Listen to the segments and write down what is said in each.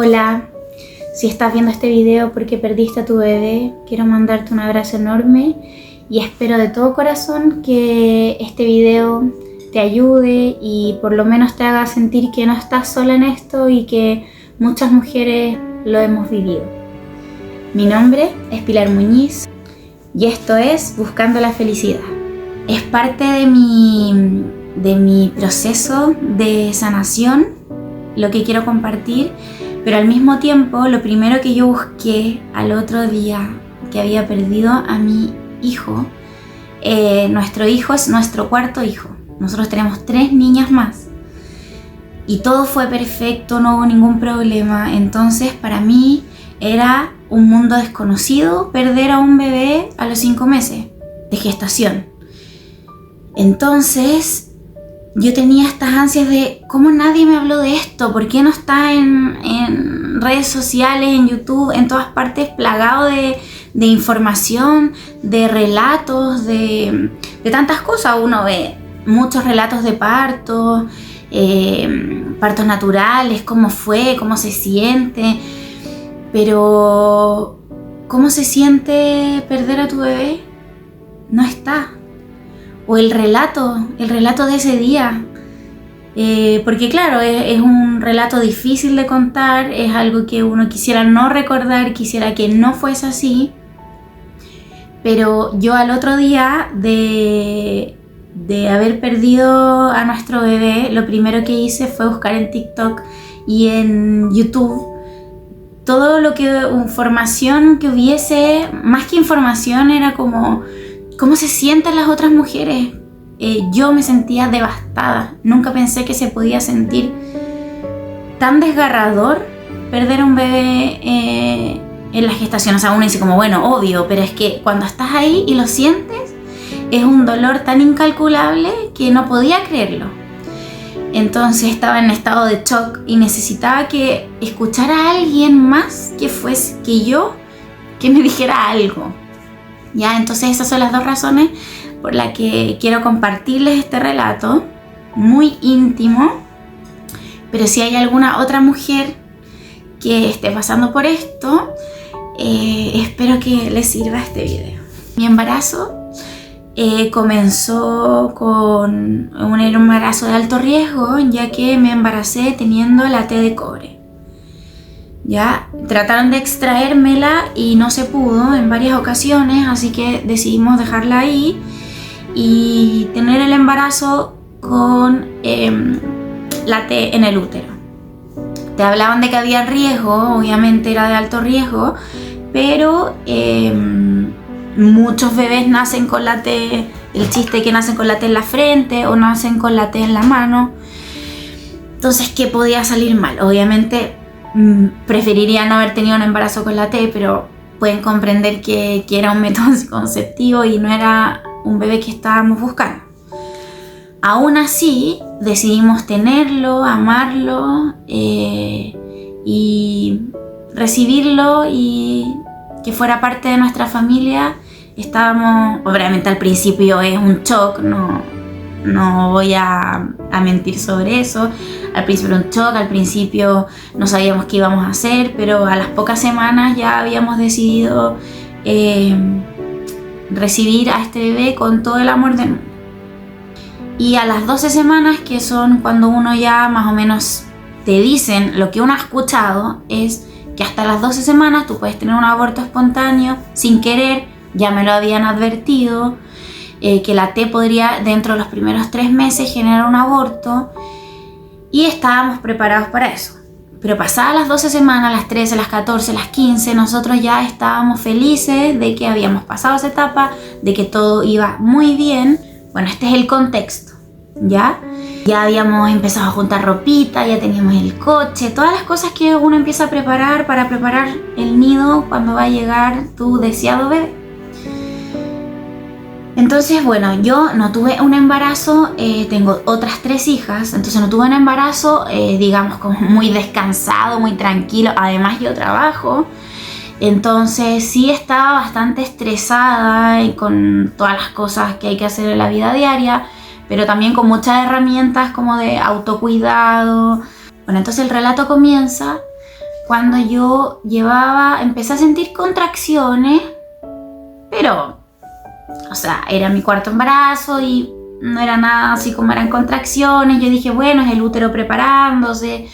Hola, si estás viendo este video porque perdiste a tu bebé, quiero mandarte un abrazo enorme y espero de todo corazón que este video te ayude y por lo menos te haga sentir que no estás sola en esto y que muchas mujeres lo hemos vivido. Mi nombre es Pilar Muñiz y esto es Buscando la Felicidad. Es parte de mi proceso de sanación, lo que quiero compartir, pero al mismo tiempo lo primero que yo busqué al otro día que había perdido a mi hijo, nuestro hijo es nuestro cuarto hijo. Nosotros tenemos 3 niñas más y todo fue perfecto, no hubo ningún problema. Entonces para mí era un mundo desconocido perder a un bebé a los 5 meses de gestación. Entonces yo tenía estas ansias de cómo nadie me habló de esto, por qué no está en redes sociales, en YouTube, en todas partes plagado de información, de relatos, de tantas cosas. Uno ve muchos relatos de partos, partos naturales, cómo fue, cómo se siente, pero ¿cómo se siente perder a tu bebé? No está. O el relato de ese día, porque claro, es un relato difícil de contar, es algo que uno quisiera no recordar, quisiera que no fuese así, pero yo al otro día de haber perdido a nuestro bebé, lo primero que hice fue buscar en TikTok y en YouTube todo lo que, información que hubiese, más que información era como ¿cómo se sienten las otras mujeres? Yo me sentía devastada. Nunca pensé que se podía sentir tan desgarrador perder un bebé en la gestación. O sea, uno dice como, bueno, obvio, pero es que cuando estás ahí y lo sientes, es un dolor tan incalculable que no podía creerlo. Entonces estaba en estado de shock y necesitaba que escuchara a alguien más que yo, que me dijera algo. Ya, entonces esas son las 2 razones por las que quiero compartirles este relato muy íntimo, pero si hay alguna otra mujer que esté pasando por esto, espero que les sirva este video. Mi embarazo comenzó con un embarazo de alto riesgo, ya que me embaracé teniendo la T de cobre. Ya trataron de extraérmela y no se pudo en varias ocasiones, así que decidimos dejarla ahí y tener el embarazo con la T en el útero. Te hablaban de que había riesgo, obviamente era de alto riesgo, pero muchos bebés nacen con la T, el chiste es que nacen con la T en la frente o nacen con la T en la mano. Entonces, ¿qué podía salir mal? Obviamente preferiría no haber tenido un embarazo con la T, pero pueden comprender que era un método anticonceptivo y no era un bebé que estábamos buscando. Aún así decidimos tenerlo, amarlo y recibirlo y que fuera parte de nuestra familia. Estábamos, obviamente al principio es un shock, no voy a mentir sobre eso. Al principio era un shock, al principio no sabíamos qué íbamos a hacer, pero a las pocas semanas ya habíamos decidido recibir a este bebé con todo el amor del mundo. Y a las 12 semanas, que son cuando uno ya más o menos te dicen, lo que uno ha escuchado es que hasta las 12 semanas tú puedes tener un aborto espontáneo sin querer, ya me lo habían advertido. Que la T podría dentro de los primeros 3 meses generar un aborto y estábamos preparados para eso. Pero pasadas las 12 semanas, las 13, las 14, las 15, nosotros ya estábamos felices de que habíamos pasado esa etapa, de que todo iba muy bien. Bueno, este es el contexto, ¿ya? Ya habíamos empezado a juntar ropita, ya teníamos el coche, todas las cosas que uno empieza a preparar para preparar el nido cuando va a llegar tu deseado bebé. Entonces, bueno, yo no tuve un embarazo, tengo otras 3 hijas, entonces no tuve un embarazo, digamos, como muy descansado, muy tranquilo. Además, yo trabajo, entonces sí estaba bastante estresada y con todas las cosas que hay que hacer en la vida diaria, pero también con muchas herramientas como de autocuidado. Bueno, entonces el relato comienza cuando yo empecé a sentir contracciones, pero, o sea, era mi cuarto embarazo y no era nada así como eran contracciones. Yo dije, bueno, es el útero preparándose,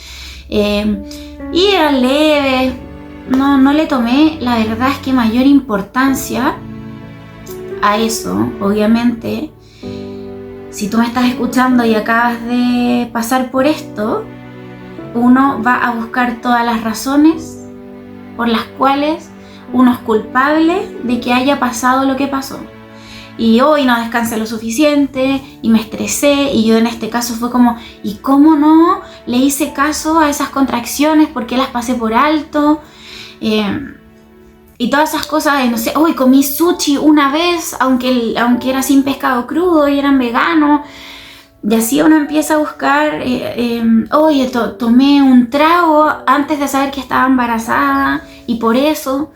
y era leve. No le tomé, la verdad es que mayor importancia a eso. Obviamente, si tú me estás escuchando y acabas de pasar por esto, uno va a buscar todas las razones por las cuales uno es culpable de que haya pasado lo que pasó. Y hoy no descansé lo suficiente y me estresé, y yo en este caso fue como, ¿y cómo no le hice caso a esas contracciones? ¿Por qué las pasé por alto? Y todas esas cosas de, no sé, hoy comí sushi una vez, aunque era sin pescado crudo y eran veganos. Y así uno empieza a buscar, oye, tomé un trago antes de saber que estaba embarazada y por eso.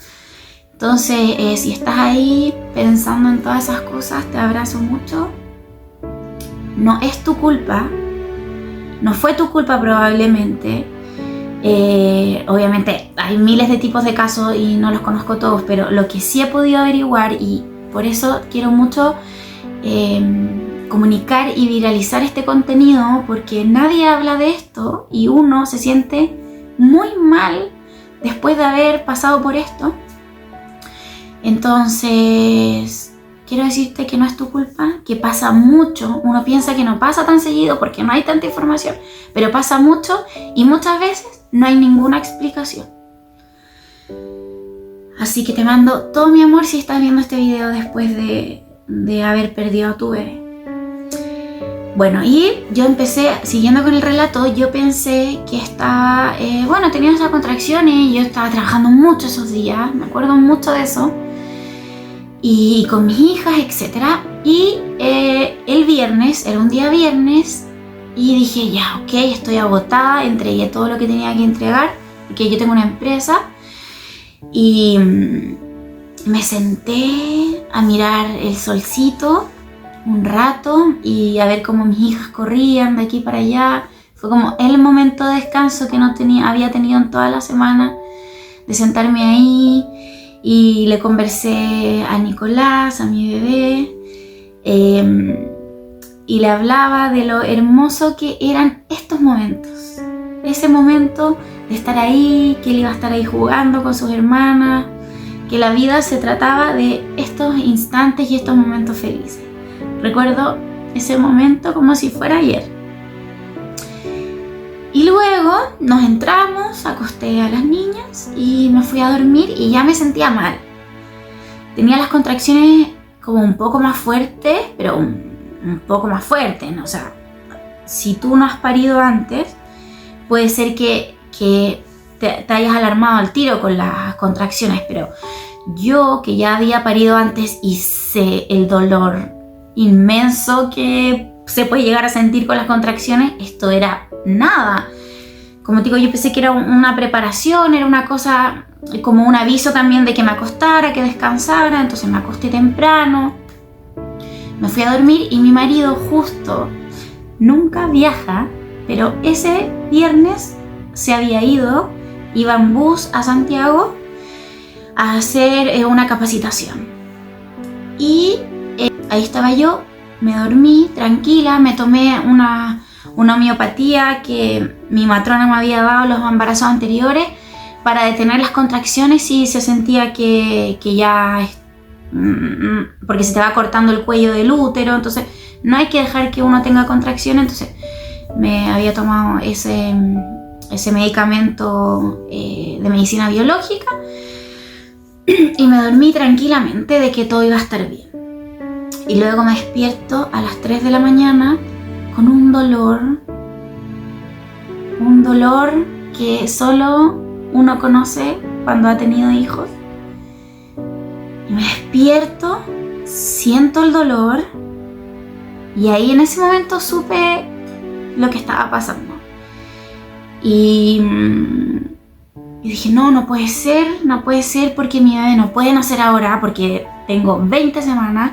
Entonces, si estás ahí pensando en todas esas cosas, te abrazo mucho. No es tu culpa, no fue tu culpa probablemente. Obviamente hay miles de tipos de casos y no los conozco todos, pero lo que sí he podido averiguar, y por eso quiero mucho comunicar y viralizar este contenido, porque nadie habla de esto y uno se siente muy mal después de haber pasado por esto. Entonces, quiero decirte que no es tu culpa, que pasa mucho. Uno piensa que no pasa tan seguido porque no hay tanta información, pero pasa mucho y muchas veces no hay ninguna explicación. Así que te mando todo mi amor si estás viendo este video después de haber perdido a tu bebé. Bueno, y yo empecé, siguiendo con el relato, yo pensé que estaba, tenía esas contracciones y yo estaba trabajando mucho esos días, me acuerdo mucho de eso, y con mis hijas, etc. Y el viernes, era un día viernes, y dije, ya, ok, estoy agotada, entregué todo lo que tenía que entregar, porque yo tengo una empresa, y me senté a mirar el solcito un rato y a ver cómo mis hijas corrían de aquí para allá. Fue como el momento de descanso que había tenido en toda la semana, de sentarme ahí, y le conversé a Nicolás, a mi bebé, y le hablaba de lo hermoso que eran estos momentos. Ese momento de estar ahí, que él iba a estar ahí jugando con sus hermanas, que la vida se trataba de estos instantes y estos momentos felices. Recuerdo ese momento como si fuera ayer. Y luego nos entramos, acosté a las niñas y me fui a dormir y ya me sentía mal. Tenía las contracciones como un poco más fuertes, pero un poco más fuertes, ¿no? O sea, si tú no has parido antes, puede ser que te hayas alarmado al tiro con las contracciones, pero yo, que ya había parido antes y sé el dolor inmenso que se puede llegar a sentir con las contracciones, esto era nada. Como te digo, yo pensé que era una preparación, era una cosa como un aviso también de que me acostara, que descansara. Entonces me acosté temprano, me fui a dormir, y mi marido justo nunca viaja, pero ese viernes se había ido, iba en bus a Santiago a hacer una capacitación. Y ahí estaba yo, me dormí tranquila, me tomé una homeopatía que mi matrona me había dado los embarazos anteriores para detener las contracciones si se sentía que ya, porque se te va cortando el cuello del útero, entonces no hay que dejar que uno tenga contracciones. Entonces me había tomado ese medicamento de medicina biológica y me dormí tranquilamente de que todo iba a estar bien. Y luego me despierto a las 3 de la mañana con un dolor que solo uno conoce cuando ha tenido hijos. Y me despierto, siento el dolor, y ahí en ese momento supe lo que estaba pasando. Y dije, no puede ser, porque mi bebé no puede nacer ahora, porque tengo 20 semanas,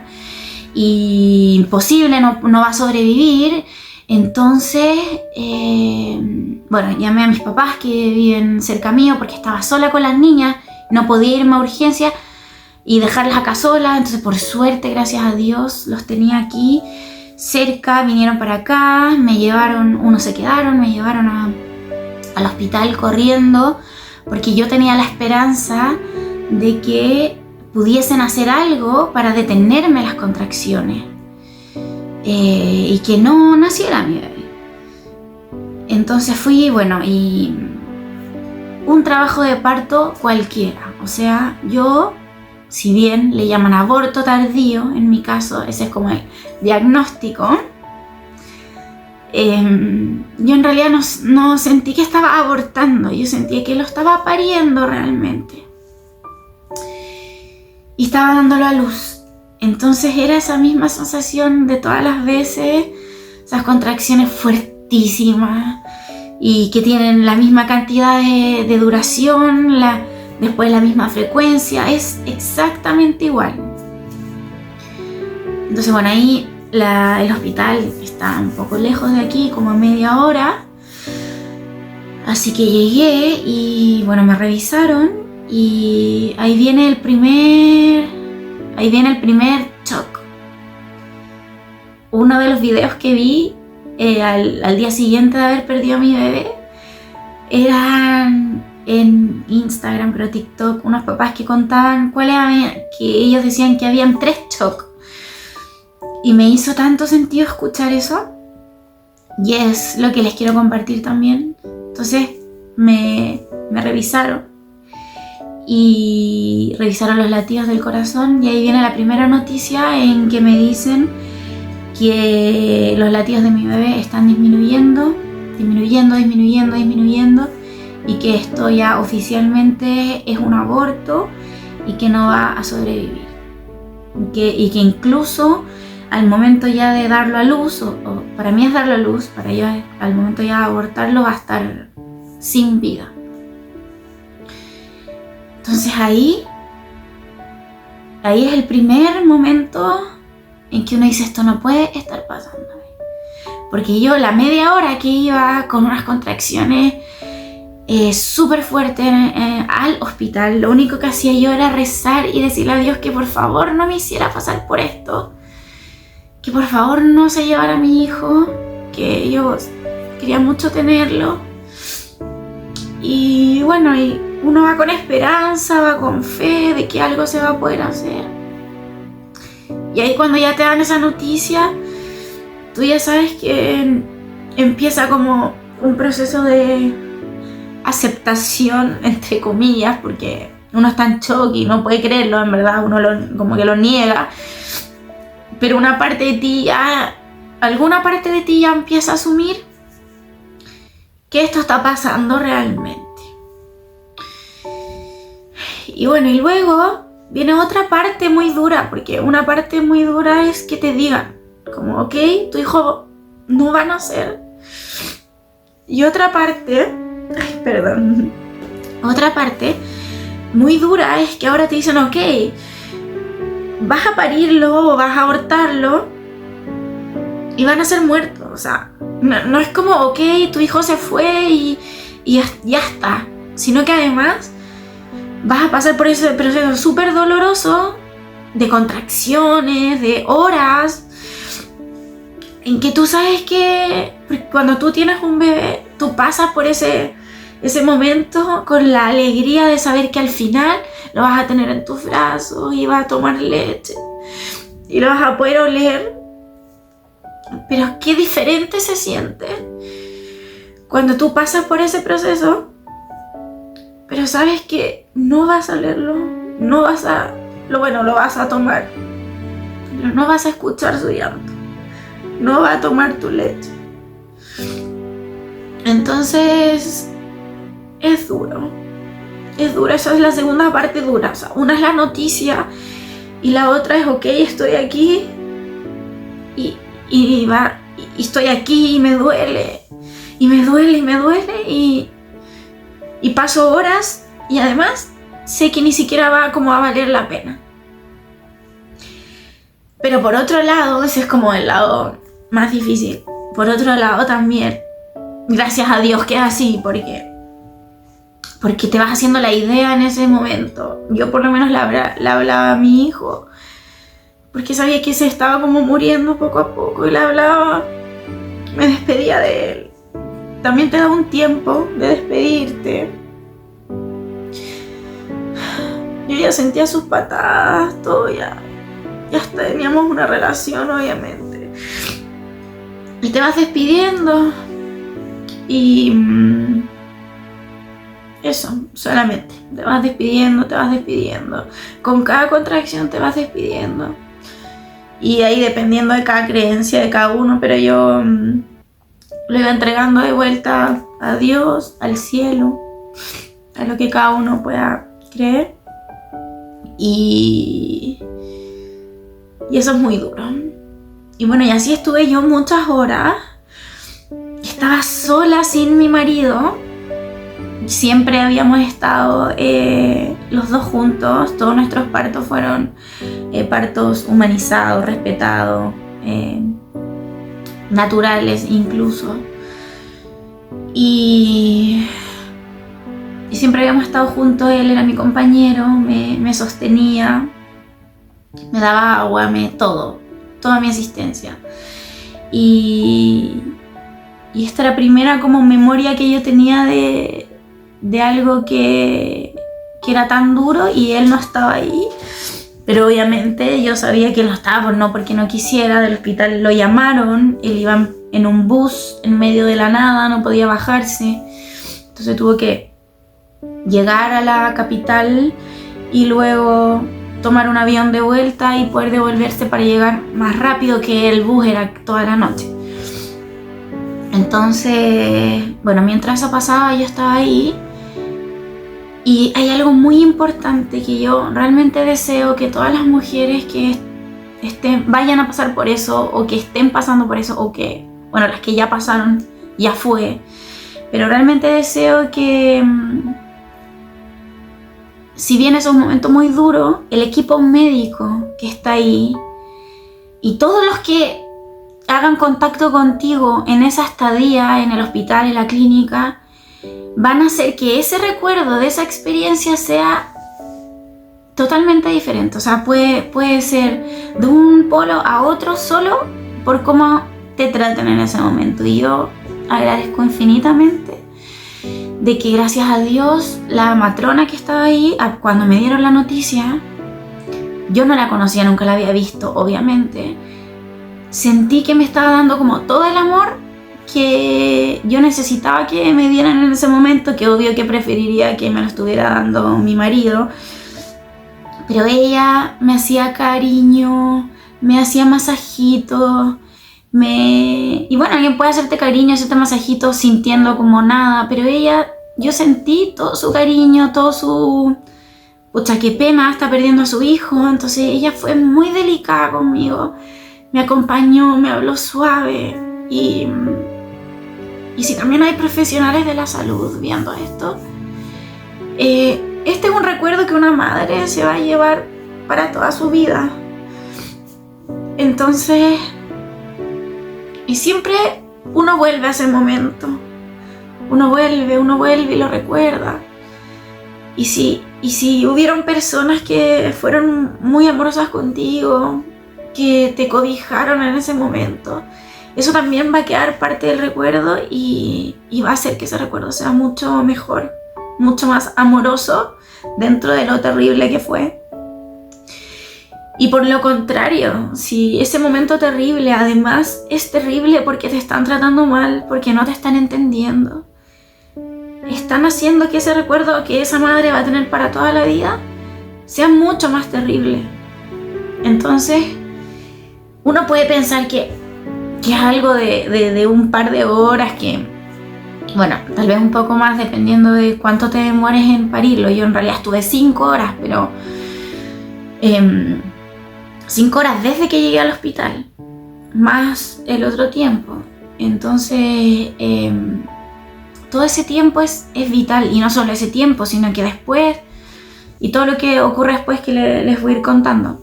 y imposible, no va a sobrevivir. Entonces, bueno, llamé a mis papás que viven cerca mío porque estaba sola con las niñas, no podía irme a urgencia y dejarlas acá sola. Entonces, por suerte, gracias a Dios, los tenía aquí cerca, vinieron para acá, me llevaron, unos se quedaron, me llevaron al hospital corriendo porque yo tenía la esperanza de que pudiesen hacer algo para detenerme las contracciones y que no naciera mi bebé. Entonces fui, bueno, y un trabajo de parto cualquiera. O sea, yo, si bien le llaman aborto tardío, en mi caso, ese es como el diagnóstico, yo en realidad no sentí que estaba abortando, yo sentí que lo estaba pariendo realmente. Y estaba dándolo a luz. Entonces era esa misma sensación de todas las veces, esas contracciones fuertísimas y que tienen la misma cantidad de duración, después la misma frecuencia, es exactamente igual. Entonces, bueno, ahí el hospital está un poco lejos de aquí, como a media hora. Así que llegué y, bueno, me revisaron y ahí viene el primer shock. Uno de los videos que vi al día siguiente de haber perdido a mi bebé eran en Instagram, pero TikTok, unos papás que contaban que ellos decían que habían 3 shocks. Y me hizo tanto sentido escuchar eso. Y es lo que les quiero compartir también. Entonces me revisaron. Y revisaron los latidos del corazón. Y ahí viene la primera noticia en que me dicen que los latidos de mi bebé están disminuyendo. Y que esto ya oficialmente es un aborto y que no va a sobrevivir. Y que incluso al momento ya de darlo a luz, o para mí es darlo a luz, para ellos al momento ya de abortarlo va a estar sin vida. Entonces ahí es el primer momento en que uno dice, esto no puede estar pasando. Porque yo la media hora que iba con unas contracciones súper fuertes al hospital, lo único que hacía yo era rezar y decirle a Dios que por favor no me hiciera pasar por esto, que por favor no se llevara a mi hijo, que yo quería mucho tenerlo. Y bueno, y uno va con esperanza, va con fe de que algo se va a poder hacer. Y ahí cuando ya te dan esa noticia, tú ya sabes que empieza como un proceso de aceptación, entre comillas, porque uno está en shock y no puede creerlo, en verdad, uno como que lo niega. Pero alguna parte de ti ya empieza a asumir que esto está pasando realmente. Y bueno, y luego viene otra parte muy dura, porque una parte muy dura es que te digan, como, ok, tu hijo no va a nacer. Y otra parte muy dura es que ahora te dicen, ok, vas a parirlo o vas a abortarlo y van a ser muertos. O sea, no es como, ok, tu hijo se fue y ya está, sino que además vas a pasar por ese proceso súper doloroso de contracciones, de horas, en que tú sabes que cuando tú tienes un bebé, tú pasas por ese momento con la alegría de saber que al final lo vas a tener en tus brazos y vas a tomar leche y lo vas a poder oler. Pero qué diferente se siente cuando tú pasas por ese proceso, pero sabes que no vas a olerlo, lo vas a tomar, pero no vas a escuchar su llanto, no va a tomar tu leche. Entonces es duro, esa es la segunda parte dura. O sea, una es la noticia y la otra es, ok, estoy aquí y estoy aquí y me duele y paso horas y además sé que ni siquiera va como a valer la pena. Pero por otro lado, ese es como el lado más difícil. por otro lado también, gracias a Dios que es así, porque te vas haciendo la idea en ese momento. Yo por lo menos le hablaba a mi hijo, porque sabía que se estaba como muriendo poco a poco, y le hablaba, me despedía de él. También te da un tiempo de despedirte. Yo ya sentía sus patadas, todo ya hasta teníamos una relación, obviamente. Y te vas despidiendo y eso, solamente te vas despidiendo. Con cada contracción te vas despidiendo. Y ahí dependiendo de cada creencia de cada uno, pero yo lo iba entregando de vuelta a Dios, al cielo, a lo que cada uno pueda creer. Y eso es muy duro. Y bueno, y así estuve yo muchas horas. Estaba sola sin mi marido. Siempre habíamos estado los dos juntos. Todos nuestros partos fueron partos humanizados, respetados, naturales incluso. Y siempre habíamos estado juntos. Él era mi compañero, me sostenía, me daba agua, toda mi asistencia. Y esta era la primera como memoria que yo tenía de algo que era tan duro, y él no estaba ahí. Pero obviamente yo sabía que él no estaba, no porque no quisiera. Del hospital lo llamaron, él iba en un bus en medio de la nada, no podía bajarse. Entonces tuvo que llegar a la capital y luego tomar un avión de vuelta y poder devolverse para llegar más rápido, que el bus era toda la noche. Entonces, bueno, mientras eso pasaba yo estaba ahí. Y hay algo muy importante que yo realmente deseo que todas las mujeres que vayan a pasar por eso, o que estén pasando por eso, o que, bueno, las que ya pasaron, ya fue, pero realmente deseo que, si bien es un momento muy duro, el equipo médico que está ahí y todos los que hagan contacto contigo en esa estadía, en el hospital, en la clínica, van a hacer que ese recuerdo de esa experiencia sea totalmente diferente. O sea, puede ser de un polo a otro solo por cómo te traten en ese momento. Y yo agradezco infinitamente de que, gracias a Dios, la matrona que estaba ahí, cuando me dieron la noticia, yo no la conocía, nunca la había visto, obviamente. Sentí que me estaba dando como todo el amor que yo necesitaba que me dieran en ese momento, que obvio que preferiría que me lo estuviera dando mi marido. Pero ella me hacía cariño, me hacía masajitos, y bueno, alguien puede hacerte cariño, hacerte masajito sintiendo como nada, pero ella, yo sentí todo su cariño, todo su... Pucha, qué pena, está perdiendo a su hijo. Entonces ella fue muy delicada conmigo, me acompañó, me habló suave. Y si también hay profesionales de la salud viendo esto, este es un recuerdo que una madre se va a llevar para toda su vida. Entonces, y siempre uno vuelve a ese momento, uno vuelve y lo recuerda. Y si hubieron personas que fueron muy amorosas contigo, que te cobijaron en ese momento, eso también va a quedar parte del recuerdo y va a hacer que ese recuerdo sea mucho mejor, mucho más amoroso dentro de lo terrible que fue. Y por lo contrario, si ese momento terrible además es terrible porque te están tratando mal, porque no te están entendiendo, están haciendo que ese recuerdo que esa madre va a tener para toda la vida sea mucho más terrible. Entonces, uno puede pensar que es algo de un par de horas, que, bueno, tal vez un poco más dependiendo de cuánto te demores en parirlo. Yo en realidad estuve 5 horas, pero 5 horas desde que llegué al hospital, más el otro tiempo. Entonces, todo ese tiempo es vital, y no solo ese tiempo, sino que después, y todo lo que ocurre después que les voy a ir contando.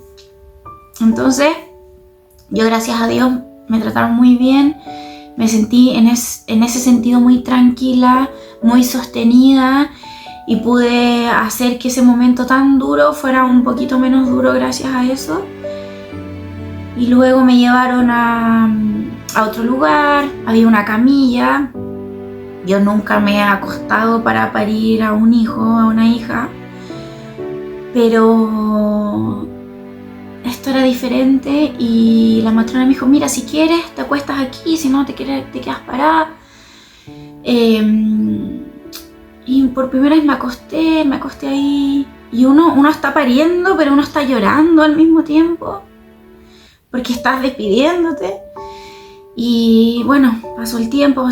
Entonces, yo, gracias a Dios, me trataron muy bien, Me sentí en ese sentido muy tranquila, muy sostenida, y pude hacer que ese momento tan duro fuera un poquito menos duro gracias a eso. Y luego me llevaron a otro lugar, había una camilla. Yo nunca me he acostado para parir a un hijo, a una hija, pero esto era diferente y la matrona me dijo, mira, si quieres te acuestas aquí, si no te quedas parada. Y por primera vez me acosté ahí, y uno está pariendo, pero uno está llorando al mismo tiempo, porque estás despidiéndote. Y bueno, pasó el tiempo,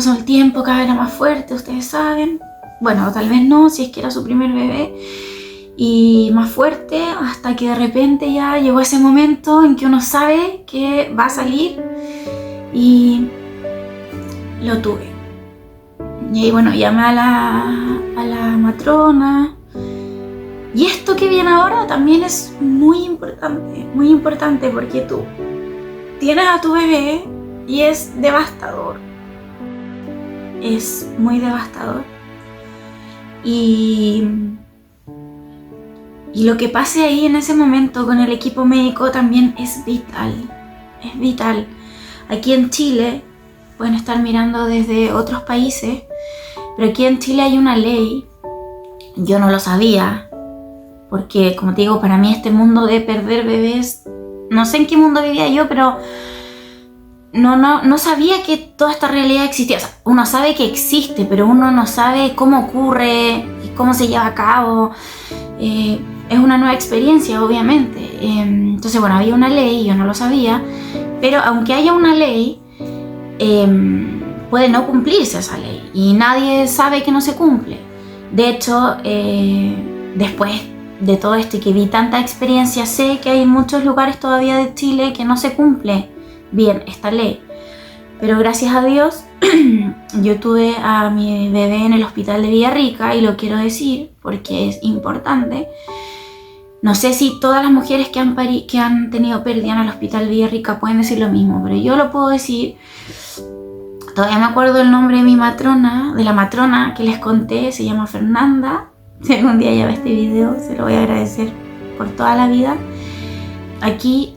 cada vez era más fuerte, ustedes saben. Bueno, tal vez no, si es que era su primer bebé. Y más fuerte, hasta que de repente ya llegó ese momento en que uno sabe que va a salir, y lo tuve. Y ahí, bueno, llamé a la matrona. Y esto que viene ahora también es muy importante, porque tú tienes a tu bebé y es devastador. Es muy devastador. Y lo que pase ahí en ese momento con el equipo médico también es vital. Es vital. Aquí en Chile, pueden estar mirando desde otros países, pero aquí en Chile hay una ley. Yo no lo sabía, porque como te digo, para mí este mundo de perder bebés, no sé en qué mundo vivía yo, pero no sabía que toda esta realidad existía. O sea, uno sabe que existe, pero uno no sabe cómo ocurre y cómo se lleva a cabo. Es una nueva experiencia, obviamente. Entonces, bueno, había una ley, yo no lo sabía, pero aunque haya una ley, puede no cumplirse esa ley y nadie sabe que no se cumple. De hecho, después de todo esto y que vi tanta experiencia, sé que hay muchos lugares todavía de Chile que no se cumple bien esta ley. Pero gracias a Dios, yo tuve a mi bebé en el hospital de Villarrica, y lo quiero decir porque es importante. No sé si todas las mujeres que han tenido pérdida en el hospital de Villarrica pueden decir lo mismo, pero yo lo puedo decir. Todavía me acuerdo el nombre de la matrona que les conté, se llama Fernanda. Si algún día ella ve este video, se lo voy a agradecer por toda la vida. Aquí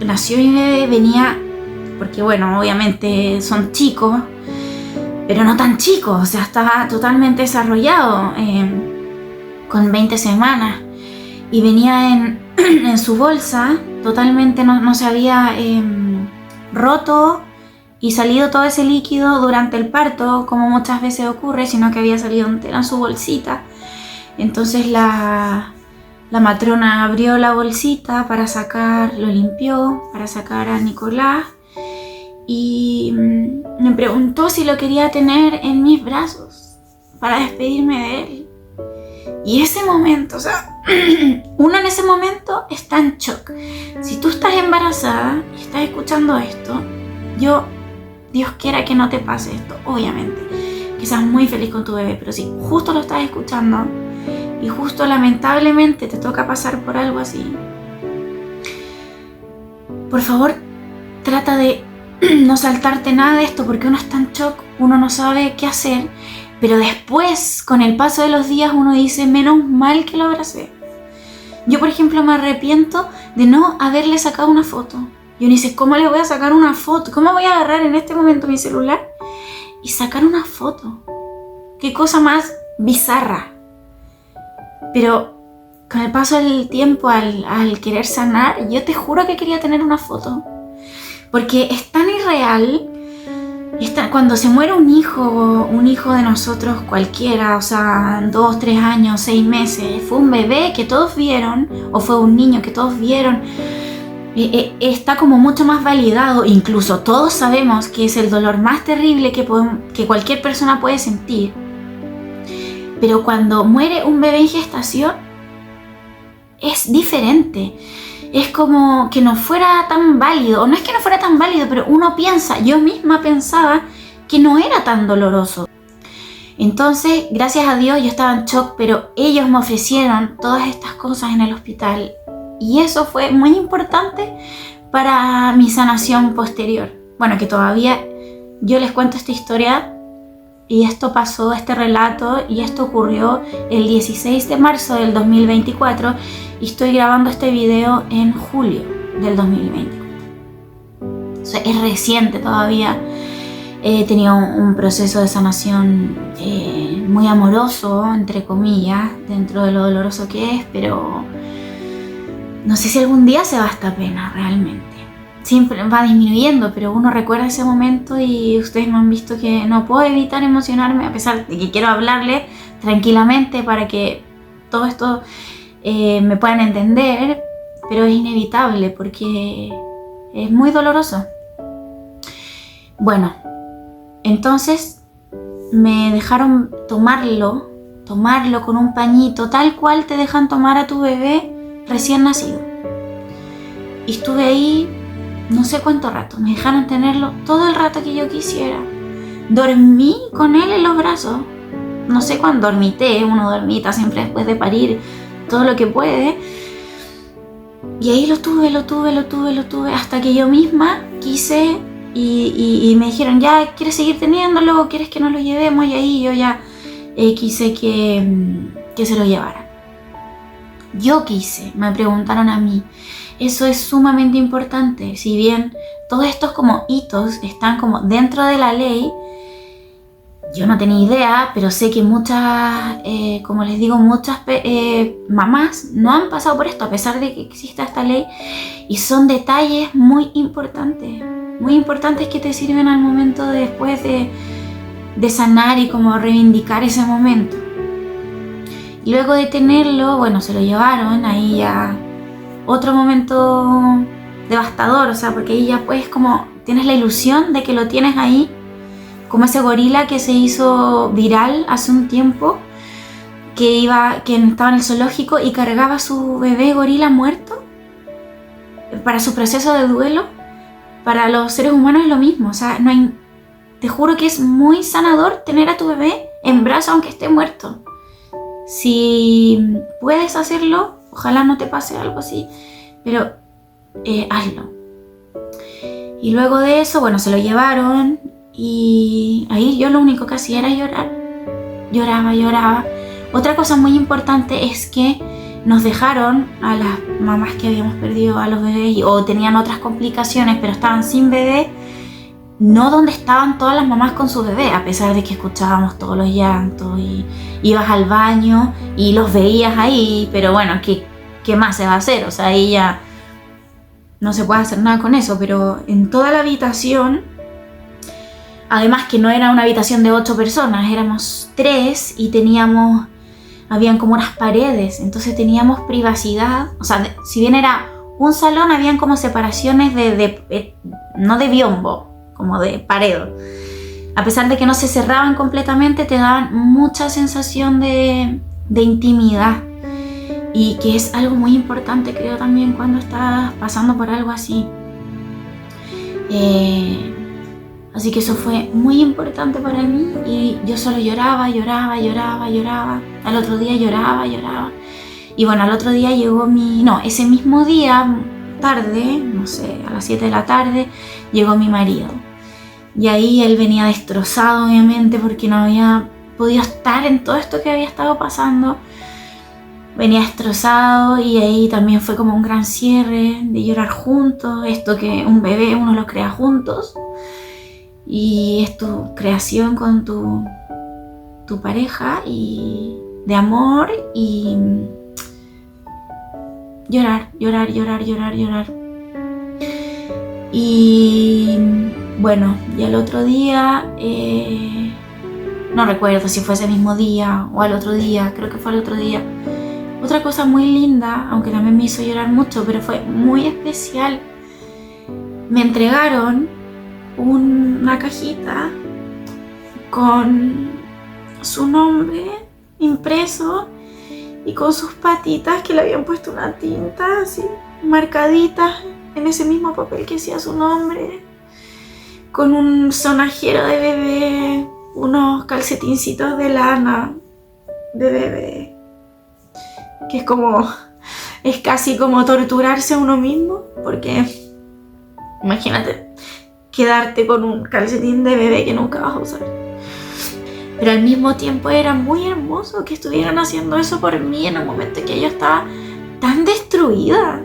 nació mi bebé, venía, porque bueno, obviamente son chicos, pero no tan chicos, o sea, estaba totalmente desarrollado, con 20 semanas, y venía en su bolsa, totalmente no se había roto y salido todo ese líquido durante el parto, como muchas veces ocurre, sino que había salido entera en su bolsita. Entonces la matrona abrió la bolsita para sacar, lo limpió, para sacar a Nicolás, y me preguntó si lo quería tener en mis brazos para despedirme de él. Y ese momento, o sea, uno en ese momento está en shock. Si tú estás embarazada y estás escuchando esto, Dios quiera que no te pase esto, obviamente, que seas muy feliz con tu bebé, pero si justo lo estás escuchando y justo lamentablemente te toca pasar por algo así, por favor, trata de no saltarte nada de esto, porque uno está en shock, uno no sabe qué hacer, pero después, con el paso de los días, uno dice, menos mal que lo abracé. Yo, por ejemplo, me arrepiento de no haberle sacado una foto. Y uno dice, ¿cómo le voy a sacar una foto? ¿Cómo voy a agarrar en este momento mi celular y sacar una foto? Qué cosa más bizarra. Pero con el paso del tiempo, al querer sanar, yo te juro que quería tener una foto. Porque es tan irreal. Cuando se muere un hijo de nosotros cualquiera, o sea, 2, 3 años, 6 meses, fue un bebé que todos vieron, o fue un niño que todos vieron, está como mucho más validado. Incluso todos sabemos que es el dolor más terrible que cualquier persona puede sentir. Pero cuando muere un bebé en gestación, es diferente. Es como que no fuera tan válido, o no es que no fuera tan válido, pero uno piensa, yo misma pensaba que no era tan doloroso. Entonces, gracias a Dios, yo estaba en shock, pero ellos me ofrecieron todas estas cosas en el hospital, y eso fue muy importante para mi sanación posterior. Bueno, que todavía yo les cuento esta historia y esto pasó, este relato, y esto ocurrió el 16 de marzo del 2024 y estoy grabando este video en julio del 2024. O sea, es reciente todavía. He tenido un proceso de sanación muy amoroso, entre comillas, dentro de lo doloroso que es, pero no sé si algún día se va esta pena realmente. Siempre va disminuyendo, pero uno recuerda ese momento y ustedes me han visto que no puedo evitar emocionarme, a pesar de que quiero hablarle tranquilamente para que todo esto me puedan entender, pero es inevitable porque es muy doloroso. Bueno, entonces me dejaron tomarlo con un pañito, tal cual te dejan tomar a tu bebé recién nacido. Y estuve ahí no sé cuánto rato, me dejaron tenerlo todo el rato que yo quisiera. Dormí con él en los brazos. No sé cuándo dormité, uno dormita siempre después de parir todo lo que puede. Y ahí lo tuve, hasta que yo misma quise y me dijeron, ya, ¿quieres seguir teniéndolo o quieres que nos lo llevemos? Y ahí yo ya quise que se lo llevaran. Yo quise, me preguntaron a mí. Eso es sumamente importante. Si bien todos estos como hitos están como dentro de la ley, yo no tenía idea, pero sé que muchas, como les digo, muchas mamás no han pasado por esto a pesar de que exista esta ley, y son detalles muy importantes que te sirven al momento de después de sanar y como reivindicar ese momento. Y luego de tenerlo, bueno, se lo llevaron, ahí ya otro momento devastador, o sea, porque ahí ya pues como tienes la ilusión de que lo tienes ahí, como ese gorila que se hizo viral hace un tiempo, que estaba en el zoológico y cargaba a su bebé gorila muerto para su proceso de duelo. Para los seres humanos es lo mismo, o sea, te juro que es muy sanador tener a tu bebé en brazos aunque esté muerto. Si puedes hacerlo, ojalá no te pase algo así, pero hazlo. Y luego de eso, bueno, se lo llevaron y ahí yo lo único que hacía era llorar. Lloraba. Otra cosa muy importante es que nos dejaron a las mamás que habíamos perdido a los bebés o tenían otras complicaciones, pero estaban sin bebé, no donde estaban todas las mamás con su bebé, a pesar de que escuchábamos todos los llantos y ibas al baño y los veías ahí, pero bueno, ¿qué más se va a hacer? O sea, ahí ya no se puede hacer nada con eso, pero en toda la habitación, además que no era una habitación de 8 personas, éramos 3 y habían como unas paredes, entonces teníamos privacidad, o sea, si bien era un salón, habían como separaciones no de biombo, como de pared. A pesar de que no se cerraban completamente, te daban mucha sensación de intimidad. Y que es algo muy importante, creo, también cuando estás pasando por algo así. Así que eso fue muy importante para mí. Y yo solo lloraba. Al otro día lloraba. Y bueno, al otro día llegó ese mismo día, tarde, no sé, a las 7 de la tarde, llegó mi marido. Y ahí él venía destrozado, obviamente, porque no había podido estar en todo esto que había estado pasando. Venía destrozado y ahí también fue como un gran cierre de llorar juntos. Esto que un bebé uno lo crea juntos y es tu creación con tu pareja y de amor y llorar. Y bueno, y al otro día, no recuerdo si fue ese mismo día o al otro día, creo que fue al otro día. Otra cosa muy linda, aunque también me hizo llorar mucho, pero fue muy especial. Me entregaron una cajita con su nombre impreso y con sus patitas que le habían puesto una tinta así, marcaditas en ese mismo papel que decía su nombre, con un sonajero de bebé, unos calcetincitos de lana de bebé, que es casi como torturarse a uno mismo, porque imagínate, quedarte con un calcetín de bebé que nunca vas a usar. Pero al mismo tiempo era muy hermoso que estuvieran haciendo eso por mí en un momento que yo estaba tan destruida.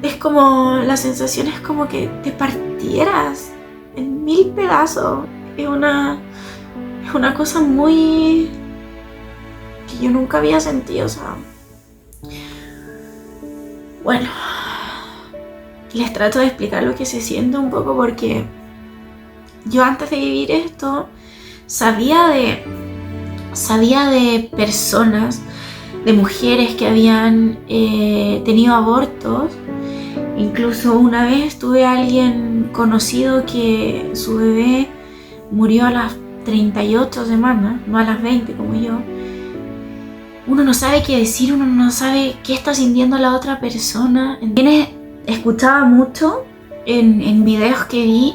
Es como, la sensación es como que te partieras en 1000 pedazos. Es una cosa muy... que yo nunca había sentido, o sea... Bueno, les trato de explicar lo que se siente un poco porque yo antes de vivir esto sabía de personas, de mujeres que habían tenido abortos. Incluso una vez tuve a alguien conocido que su bebé murió a las 38 semanas, no a las 20 como yo. Uno no sabe qué decir, uno no sabe qué está sintiendo la otra persona. Escuchaba mucho en videos que vi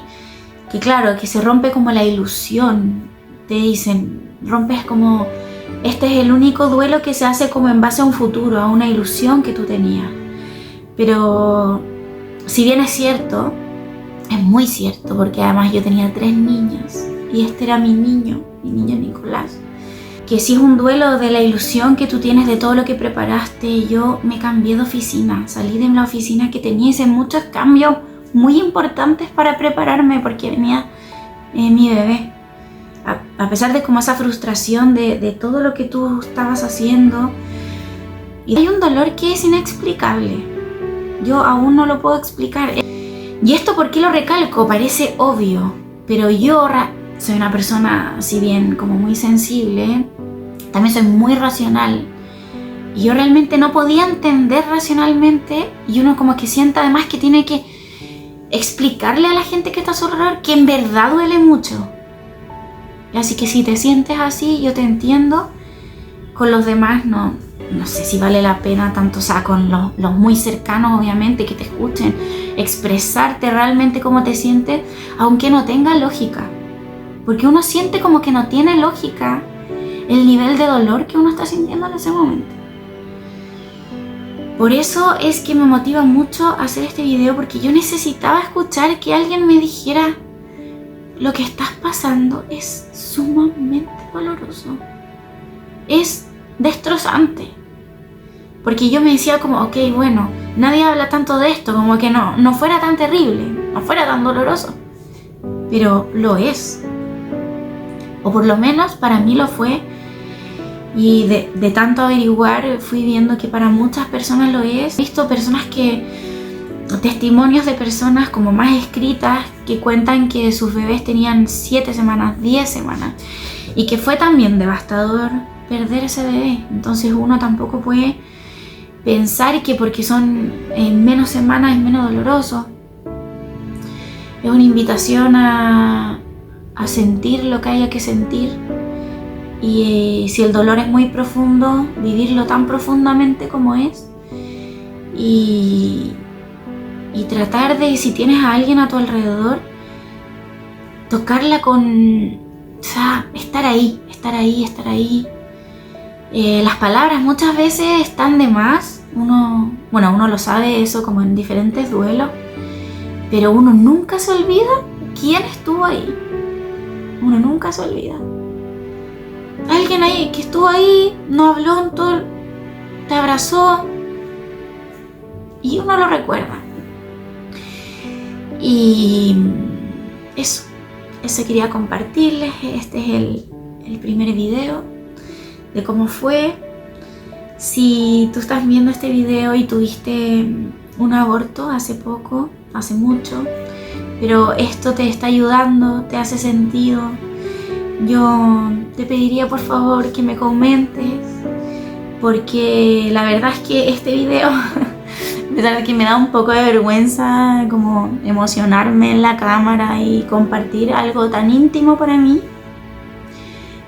que claro, que se rompe como la ilusión. Te dicen, rompes como... Este es el único duelo que se hace como en base a un futuro, a una ilusión que tú tenías. Pero si bien es cierto, es muy cierto, porque además yo tenía 3 niñas y este era mi niño Nicolás. Que si es un duelo de la ilusión que tú tienes de todo lo que preparaste. Yo me cambié de oficina, salí de la oficina que tenía, hice muchos cambios muy importantes para prepararme porque venía mi bebé. A pesar de como esa frustración de todo lo que tú estabas haciendo. Y hay un dolor que es inexplicable. Yo aún no lo puedo explicar. Y esto, ¿por qué lo recalco? Parece obvio, pero yo soy una persona, si bien como muy sensible, también soy muy racional. Y yo realmente no podía entender racionalmente, y uno como que siente además que tiene que explicarle a la gente que está a su alrededor que en verdad duele mucho. Así que si te sientes así, yo te entiendo. Con los demás no sé si vale la pena tanto, o sea, con los muy cercanos obviamente, que te escuchen, expresarte realmente cómo te sientes, aunque no tenga lógica. Porque uno siente como que no tiene lógica el nivel de dolor que uno está sintiendo en ese momento. Por eso es que me motiva mucho hacer este video, porque yo necesitaba escuchar que alguien me dijera: lo que estás pasando es sumamente doloroso. Es destrozante. Porque yo me decía como, ok, bueno, nadie habla tanto de esto, como que no fuera tan terrible, no fuera tan doloroso. Pero lo es. O por lo menos para mí lo fue. Y de tanto averiguar fui viendo que para muchas personas lo es. He visto testimonios de personas como más escritas que cuentan que sus bebés tenían 7 semanas, 10 semanas. Y que fue también devastador perder ese bebé. Entonces uno tampoco puede pensar que porque son en menos semanas es menos doloroso. Es una invitación a sentir lo que haya que sentir. Y si el dolor es muy profundo, vivirlo tan profundamente como es. Y tratar de, si tienes a alguien a tu alrededor, tocarla con... O sea, estar ahí. Las palabras muchas veces están de más. Uno lo sabe eso como en diferentes duelos. Pero uno nunca se olvida quién estuvo ahí. Uno nunca se olvida. Alguien ahí que estuvo ahí, no habló en todo, te abrazó. Y uno lo recuerda. Y eso quería compartirles. Este es el primer video de cómo fue. Si tú estás viendo este video y tuviste un aborto hace poco, hace mucho, pero esto te está ayudando, te hace sentido, yo te pediría por favor que me comentes, porque la verdad es que este video a pesar de que me da un poco de vergüenza como emocionarme en la cámara y compartir algo tan íntimo para mí,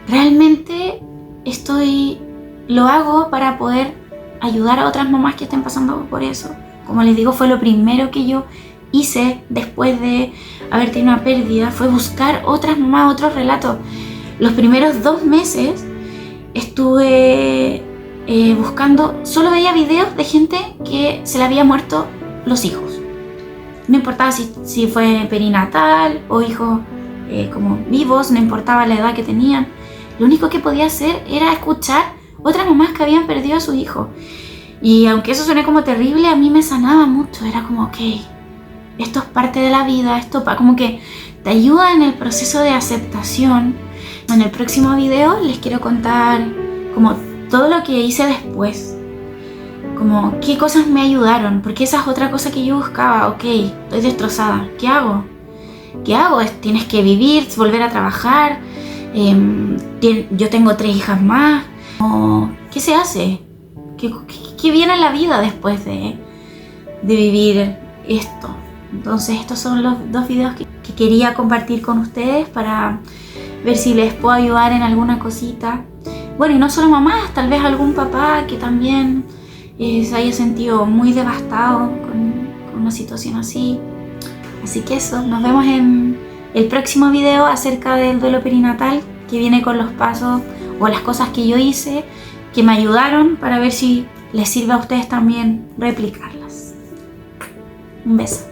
realmente lo hago para poder ayudar a otras mamás que estén pasando por eso. Como les digo, fue lo primero que yo hice después de haber tenido una pérdida, fue buscar otras mamás, otros relatos. Los primeros 2 meses estuve buscando, solo veía videos de gente que se le había muerto los hijos. No importaba si fue perinatal o hijos como vivos, no importaba la edad que tenían. Lo único que podía hacer era escuchar otras mamás que habían perdido a su hijo. Y aunque eso suene como terrible, a mí me sanaba mucho. Era como, ok, esto es parte de la vida, esto como que te ayuda en el proceso de aceptación. En el próximo video les quiero contar como todo lo que hice después, como qué cosas me ayudaron, porque esa es otra cosa que yo buscaba. Ok, estoy destrozada, ¿qué hago? ¿Qué hago? Tienes que vivir, volver a trabajar, yo tengo 3 hijas más. ¿Qué se hace? ¿Qué viene en la vida después de vivir esto? Entonces estos son los 2 videos que quería compartir con ustedes para ver si les puedo ayudar en alguna cosita. Bueno, y no solo mamás, tal vez algún papá que también se haya sentido muy devastado con una situación así. Así que eso, nos vemos en el próximo video acerca del duelo perinatal, que viene con los pasos o las cosas que yo hice que me ayudaron, para ver si les sirve a ustedes también replicarlas. Un beso.